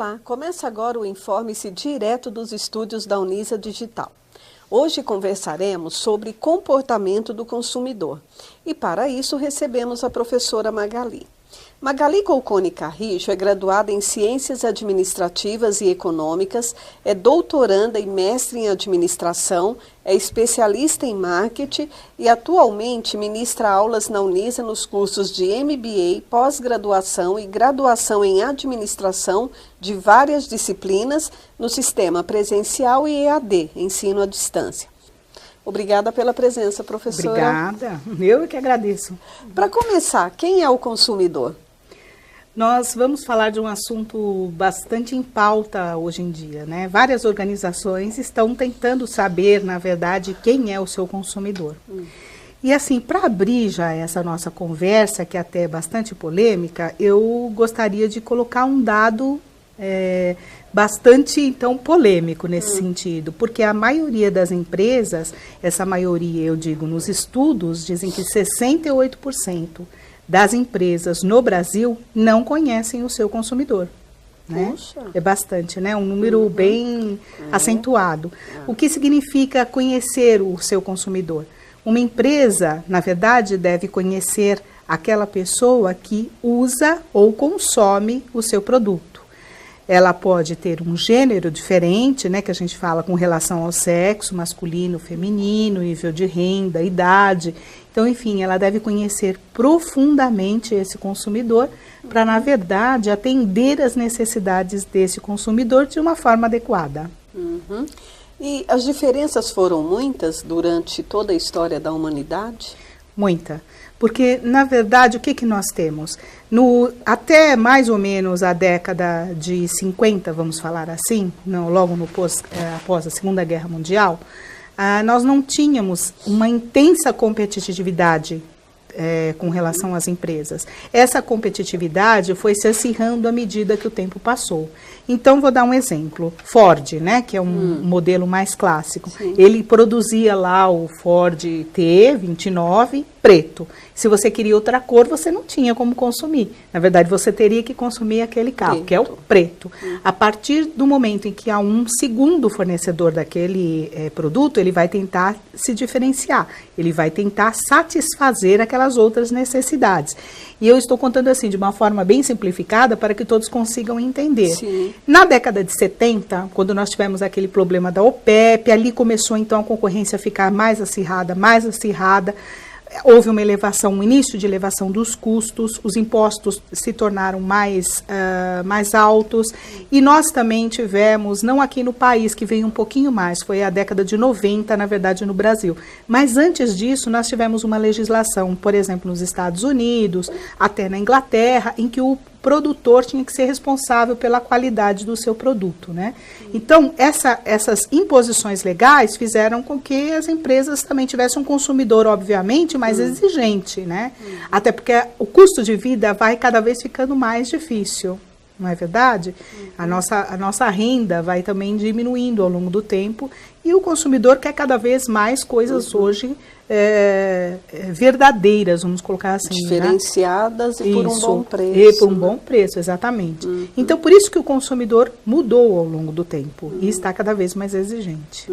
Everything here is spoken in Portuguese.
Olá, começa agora o Informe-se direto dos estúdios da Unisa Digital. Hoje conversaremos sobre comportamento do consumidor e para isso recebemos a professora Magali. Magali Colcone Carrijo é graduada em Ciências Administrativas e Econômicas, é doutoranda e mestre em Administração, é especialista em Marketing e atualmente ministra aulas na Unisa nos cursos de MBA, pós-graduação e graduação em Administração de várias disciplinas no sistema presencial e EAD, ensino à distância. Obrigada pela presença, professora. Obrigada, eu que agradeço. Para começar, quem é o consumidor? Nós vamos falar de um assunto bastante em pauta hoje em dia, né? Várias organizações estão tentando saber, na verdade, quem é o seu consumidor. E assim, para abrir já essa nossa conversa, que é até bastante polêmica, eu gostaria de colocar um dado bastante, então, polêmico nesse sentido, porque a maioria das empresas, essa maioria, eu digo, nos estudos, dizem que 68% das empresas no Brasil não conhecem o seu consumidor. Né? É bastante, né? Um número bem acentuado. O que significa conhecer o seu consumidor? Uma empresa, na verdade, deve conhecer aquela pessoa que usa ou consome o seu produto. Ela pode ter um gênero diferente, né, que a gente fala com relação ao sexo, masculino, feminino, nível de renda, idade. Então, enfim, ela deve conhecer profundamente esse consumidor para, na verdade, atender às necessidades desse consumidor de uma forma adequada. E as diferenças foram muitas durante toda a história da humanidade? Muita. Porque, na verdade, o que nós temos? Até mais ou menos a década de 50, vamos falar assim, logo após a Segunda Guerra Mundial, nós não tínhamos uma intensa competitividade com relação às empresas. Essa competitividade foi se acirrando à medida que o tempo passou. Então, vou dar um exemplo. Ford, né, que é um modelo mais clássico. Sim. Ele produzia lá o Ford T29 preto. Se você queria outra cor, você não tinha como consumir. Na verdade, você teria que consumir aquele carro, que é o preto. A partir do momento em que há um segundo fornecedor daquele produto, ele vai tentar se diferenciar. Ele vai tentar satisfazer aquelas outras necessidades. E eu estou contando assim, de uma forma bem simplificada, para que todos consigam entender. Sim. Na década de 70, quando nós tivemos aquele problema da OPEP, ali começou então a concorrência a ficar mais acirrada, houve uma elevação, um início de elevação dos custos, os impostos se tornaram mais altos, e nós também tivemos, não aqui no país, que veio um pouquinho mais, foi a década de 90, na verdade, no Brasil. Mas antes disso, nós tivemos uma legislação, por exemplo, nos Estados Unidos, até na Inglaterra, em que o produtor tinha que ser responsável pela qualidade do seu produto, né? Então, essas imposições legais fizeram com que as empresas também tivessem um consumidor, obviamente, mais exigente, né? Até porque o custo de vida vai cada vez ficando mais difícil, não é verdade? A nossa renda vai também diminuindo ao longo do tempo e o consumidor quer cada vez mais coisas hoje verdadeiras, vamos colocar assim. Diferenciadas, né? E por um bom preço. E por um bom preço, exatamente. Então, por isso que o consumidor mudou ao longo do tempo e está cada vez mais exigente.